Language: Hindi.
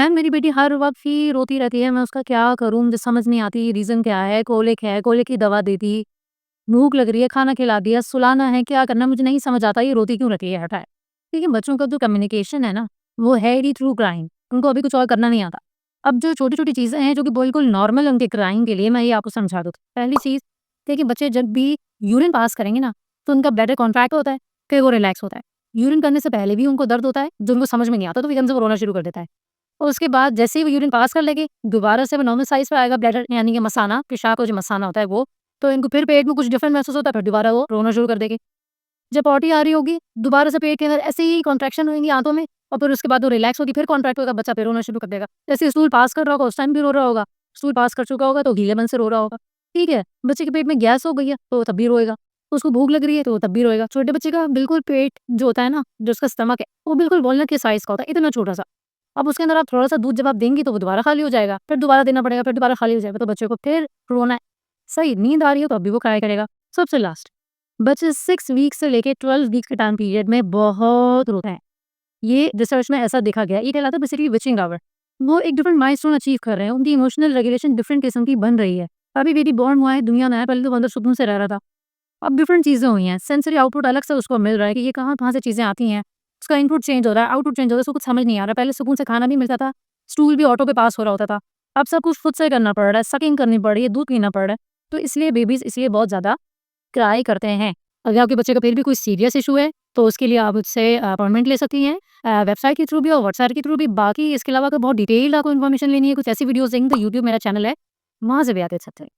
मैम मेरी बेटी हर वक़्त ही रोती रहती है, मैं उसका क्या करूँ? मुझे समझ नहीं आती रीज़न क्या है? कोलिक की दवा दे दी, भूख लग रही है, खाना खिला दिया, सुलाना है, क्या करना है मुझे नहीं समझ आता ये रोती क्यों रहती है हर टाइम? देखिए बच्चों का जो कम्युनिकेशन है ना, वो है ही थ्रू क्राइंग, उनको अभी कुछ और करना नहीं आता। अब जो छोटी-छोटी चीज़ें हैं जो कि बिल्कुल नॉर्मल उनके क्राइंग के लिए मैं ये आपको समझा दूँ। पहली चीज़, देखिए बच्चे जब भी यूरिन पास करेंगे ना, तो उनका ब्लैडर कॉन्ट्रैक्ट होता है, फिर वो रिलैक्स होता है। यूरिन करने से पहले भी उनको दर्द होता है, जो उनको समझ में नहीं आता तो एकदम से वो रोना शुरू कर देता है। और उसके बाद जैसे ही वो यूरिन पास कर लेंगे, दोबारा से वो नॉर्मल साइज़ पे आएगा ब्लैडर यानी कि मसाना, पेशाब का जो मसाना होता है वो, तो इनको फिर पेट में कुछ डिफरेंट महसूस होता है, फिर दोबारा वो रोना शुरू कर देंगे। जब पॉटी आ रही होगी, दोबारा से पेट के अंदर ऐसे ही कॉन्ट्रैक्शन होंगी आँतों में और फिर उसके बाद वो रिलैक्स होगी, फिर कॉन्ट्रैक्ट होगा, बच्चा फिर रोना शुरू कर देगा। जैसे स्टूल पास कर रहा होगा, उस टाइम भी रो रहा होगा, स्टूल पास कर चुका होगा तो गीले मन से रो रहा होगा, ठीक है? बच्चे के पेट में गैस हो गई है, तो तब भी रोएगा, उसको भूख लग रही है, तो तब भी रोएगा। छोटे बच्चे का बिल्कुल पेट जो होता है ना, जो उसका स्टमक है, वो बिल्कुल वॉलनट के साइज़ का होता है, इतना छोटा-सा। अब उसके अंदर आप थोड़ा-सा दूध जब आप देंगी, तो वो दोबारा खाली हो जाएगा, फिर दोबारा देना पड़ेगा, फिर दोबारा खाली हो जाएगा, तो बच्चे को फिर रोना है। सही नींद आ रही है, तो अभी वो क्राई करेगा। सबसे लास्ट, बच्चे 6 वीक से लेके 12 वीक के टाइम पीरियड में बहुत रोते हैं। ये रिसर्च में ऐसा देखा गया है, ये कहलाता है बेसिकली विचिंग आवर। वो एक डिफरेंट माइलस्टोन अचीव कर रहे हैं, उनकी इमोशनल रेगुलेशन डिफरेंट किस्म की बन रही है। अभी बेबी बॉर्न हुआ है, दुनिया में आया, पहले तो वो अंदर सुकून से रह रहा था। अब डिफरेंट चीज़ें हुई हैं, सेंसरी आउटपुट अलग से उसको मिल रहा है कि ये कहाँ-कहाँ से चीज़ें आती हैं। उसका इनपुट चेंज हो रहा है, आउटपुट चेंज हो रहा है, उसको कुछ समझ नहीं आ रहा। पहले सुकून से खाना भी मिलता था, स्टूल भी ऑटो पे पास हो रहा होता था। अब सब कुछ खुद से करना पड़ रहा है, सकिंग करनी पड़ रही है, दूध पीना पड़ रहा है। तो इसलिए बेबीज़ इसलिए बहुत ज़्यादा क्राई करते हैं। अगर आपके बच्चे का फिर भी कोई सीरियस इश्यू है, तो उसके लिए आप उससे अपॉइंटमेंट ले सकती हैं, वेबसाइट के थ्रू भी और व्हाट्सएप के थ्रू भी। बाकी इसके अलावा अगर बहुत डिटेल्ड आपको इन्फॉर्मेशन लेनी है, कुछ ऐसी वीडियोज़ देखनी, तो यूट्यूब मेरा चैनल है, वहाँ से भी आप देख सकते हैं।